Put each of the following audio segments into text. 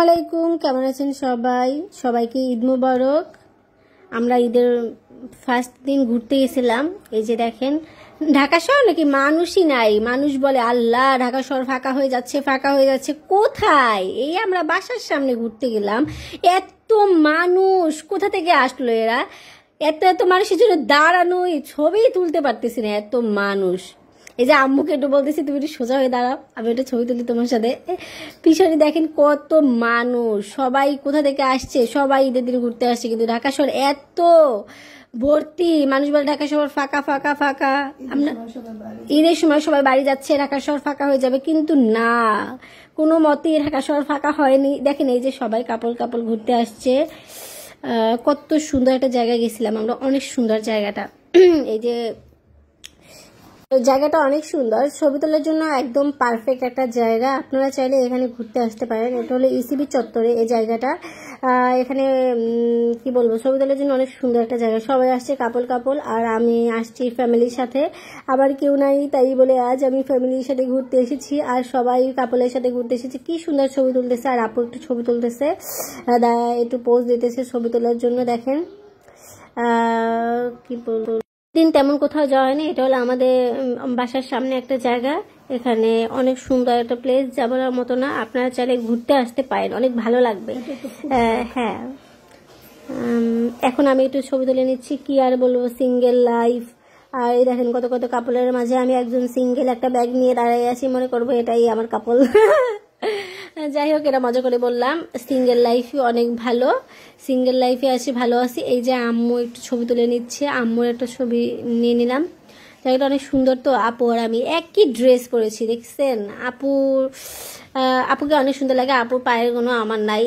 আলাইকুম, কেমন আছেন সবাই? সবাইকে ঈদ মোবারক। আমরা ঈদের ফার্স্ট দিন ঘুরতে গেছিলাম। এই যে দেখেন, ঢাকা শহর নাকি মানুষই নাই। মানুষ বলে আল্লাহ ঢাকা শহর ফাঁকা হয়ে যাচ্ছে, ফাঁকা হয়ে যাচ্ছে। কোথায়? এই আমরা বাসার সামনে ঘুরতে গেলাম, এত মানুষ কোথা থেকে আসলো এরা? এত এত মানুষের জন্য দাঁড়ানোই, ছবি তুলতে পারতেছি না, এত মানুষ। এই যে আম্মুকে একটু বলতেছি তুমি একটু সোজা হয়ে দাঁড়াও, আমি একটু ছবি তুলি তোমার সাথে। পিছনে দেখেন কত মানুষ, সবাই কোথা থেকে আসছে, সবাই ঈদের দিন ঘুরতে আসছে। কিন্তু ঢাকা শহর এত ভর্তি মানুষ, বলে ঢাকা শহর ফাঁকা ফাঁকা ফাঁকা। আমরা ঈদের সময় সবাই বাড়ি যাচ্ছে, ঢাকা শহর ফাঁকা হয়ে যাবে, কিন্তু না, কোনো মতেই ঢাকা শহর ফাঁকা হয়নি। দেখেন এই যে সবাই কাপড় কাপড় ঘুরতে আসছে। কত সুন্দর একটা জায়গায় গেছিলাম আমরা, অনেক সুন্দর জায়গাটা। এই যে জায়গাটা অনেক সুন্দর, ছবি তোলার জন্য একদম পারফেক্ট একটা জায়গা। আপনারা চাইলে এখানে ঘুরতে আসতে পারেন। এটা হলো ইসিবি চত্বরে এই জায়গাটা। এখানে কি বলবো, ছবি তোলার জন্য অনেক সুন্দর একটা জায়গা। সবাই আসছে কাপল কাপল, আর আমি আসছি ফ্যামিলির সাথে। আবার কেউ নাই, তাই বলে আজ আমি ফ্যামিলির সাথে ঘুরতে এসেছি, আর সবাই কাপলের সাথে ঘুরতে এসেছি। কি সুন্দর ছবি তুলতেছে, আর আপু একটু ছবি তুলতেছে, একটু পোজ দিতেছে ছবি তোলার জন্য। দেখেন কি বলবো, দিন তেমন কোথাও যাওয়া হয়নি। এটা হলো আমাদের বাসার সামনে একটা জায়গা, এখানে অনেক সুন্দর একটা প্লেস, যাবার মতো না। আপনারা চাইলে ঘুরতে আসতে পারেন, অনেক ভালো লাগবে। হ্যাঁ, এখন আমি একটু ছবি তুলে নিচ্ছি, কি আর বলবো, সিঙ্গেল লাইফ। আর এই দেখেন কত কত কাপলের মাঝে আমি একজন সিঙ্গেল, একটা ব্যাগ নিয়ে দাঁড়িয়ে আছি, মনে করবো এটাই আমার কাপল। যাই হোক, এটা মজা করে বললাম। সিঙ্গেল লাইফই অনেক ভালো, সিঙ্গেল লাইফে আছি, ভালো আছি। এই যে আম্মু একটু ছবি তুলে নিচ্ছে, আম্মুর একটা ছবি নিয়ে নিলাম। জায়গাটা অনেক সুন্দর। তো আপু আর আমি একই ড্রেস পরেছি, দেখছেন? আপুকে অনেক সুন্দর লাগে, আপুর পায়ের কোনো আমার নাই।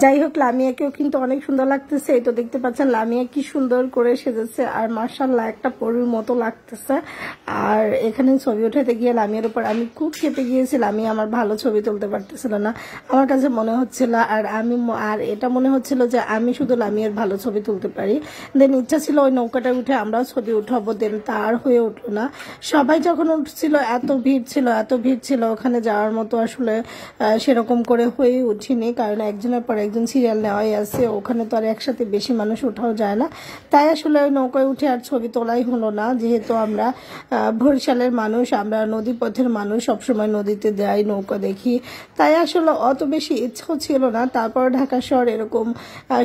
যাই হোক লামিয়াকেও কিন্তু অনেক সুন্দর লাগতেছে। এই তো দেখতে পাচ্ছেন লামিয়া কি সুন্দর করে সেজেছে, আর মাশাআল্লাহ একটা পরীর মতো লাগতেছে। আর এখানে ছবি উঠাতে গিয়ে লামিয়ার উপর আমি খুব খেপে গিয়েছি। লামিয়া আমার ভালো ছবি তুলতে পারতেছিল না, আমার কাছে মনে হচ্ছিল। আর এটা মনে হচ্ছিল যে আমি শুধু লামিয়ার ভালো ছবি তুলতে পারি। দেন ইচ্ছা ছিল ওই নৌকাটা উঠে আমরাও ছবি উঠাবো, দেন তার হয়ে উঠলো না। সবাই যখন উঠছিল এত ভিড় ছিল, ওখানে যাওয়ার মতো আসলে সেরকম করে হয়ে উঠিনি, কারণ একজনের পর একজন সিরিয়াল নেওয়াই আছে। ওখানে তো আর একসাথে বেশি মানুষ ওঠাও যায় না, তাই আসলে ওই নৌকায় উঠে আর ছবি তোলাই হলো না। যেহেতু আমরা বরিশালের মানুষ, আমরা নদী পথের মানুষ, সবসময় নদীতে যাই, নৌকা দেখি, তাই আসলে অত বেশি ইচ্ছাও ছিল না। তারপর ঢাকা শহর এরকম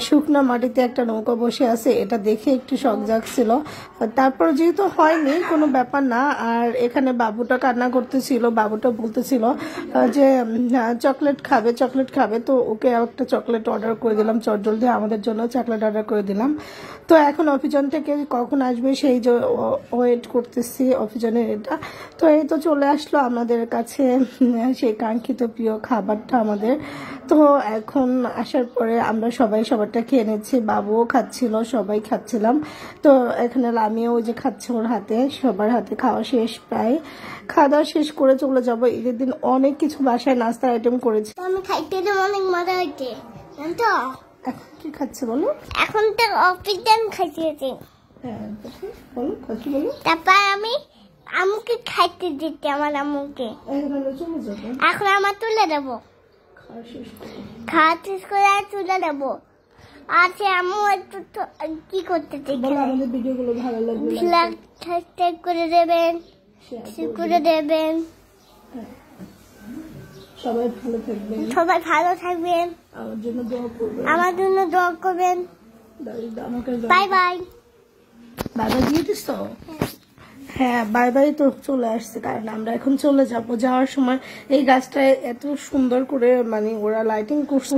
শুকনো মাটিতে একটা নৌকা বসে আছে, এটা দেখে একটু শখ জাগছিল। তারপর যেহেতু হয়নি, কোনো ব্যাপার না। আর এখানে বাবুটা কান্না করতেছিল, বাবুটা বলতেছিল যে চকলেট খাবে, তো ওকে একটা চকলেট অর্ডার করে দিলাম, চটজলদি আমাদের জন্য চকলেট অর্ডার করে দিলাম। তো এখন অফিজন থেকে কখন আসবে সেই যে ওয়েট করতেছি, অফিজনের এটা। তো এই তো চলে আসলো আমাদের কাছে সেই কাঙ্ক্ষিত প্রিয় খাবারটা আমাদের। তো এখন আসার পরে আমরা সবাই সবারটা খেয়ে নিচ্ছি, বাবুও খাচ্ছিল, সবাই খাচ্ছিলাম। তো এখানে লামিও ওই যে খাচ্ছে, ওর হাতে, সবার হাতে খাওয়া শেষ, প্রায় খাওয়া দাওয়া শেষ করে চলে যাবো। ঈদের দিন অনেক কিছু বাসায় নাস্তার আইটেম করেছি, আমি খাইতে অনেক মজা হয়েছে। এখন কি খাচ্ছে বলো? এখন তো অফিসেন খাইতেছি। হ্যাঁ বলো, কি বলো? তারপর আমি আম্মুকে খাইতে দিতে, আমার আম্মুকে এখন আমার তুলে দেবো, খাওয়া শেষ করে তুলে দেবো। আচ্ছা আম্মু একটু কি করতে চাই, আমাদের ভিডিওগুলো ভালো লাগবে সাবস্ক্রাইব করে দেবেন, শেয়ার করে দেবেন। সবাই ভালো থাকবেন, আমার জন্য দোয়া করবেন। Bye bye. বাই বাই দিয়ে দিস। হ্যাঁ বাই বাই তো চলে আসছে, কারণ আমরা এখন চলে যাবো। যাওয়ার সময় এই গাছটা এত সুন্দর করে মানে ওরা লাইটিং করছে।